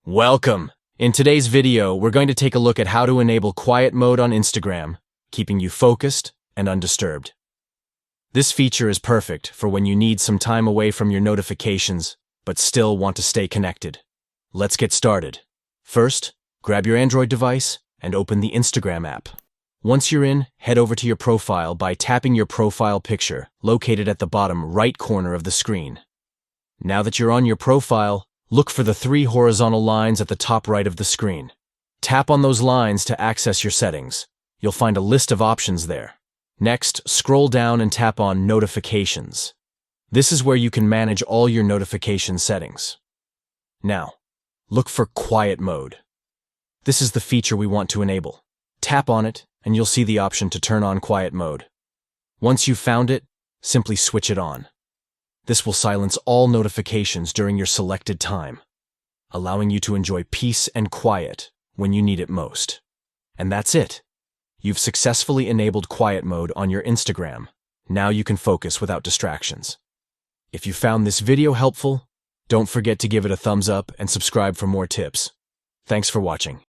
Welcome! In today's video, we're going to take a look at how to enable quiet mode on Instagram, keeping you focused and undisturbed. This feature is perfect for when you need some time away from your notifications, but still want to stay connected. Let's get started. First, grab your Android device and open the Instagram app. Once you're in, head over to your profile by tapping your profile picture, located at the bottom right corner of the screen. Now that you're on your profile, look for the 3 horizontal lines at the top right of the screen. Tap on those lines to access your settings. You'll find a list of options there. Next, scroll down and tap on Notifications. This is where you can manage all your notification settings. Now, look for Quiet Mode. This is the feature we want to enable. Tap on it, and you'll see the option to turn on Quiet Mode. Once you've found it, simply switch it on. This will silence all notifications during your selected time, allowing you to enjoy peace and quiet when you need it most. And that's it. You've successfully enabled quiet mode on your Instagram. Now you can focus without distractions. If you found this video helpful, don't forget to give it a thumbs up and subscribe for more tips. Thanks for watching.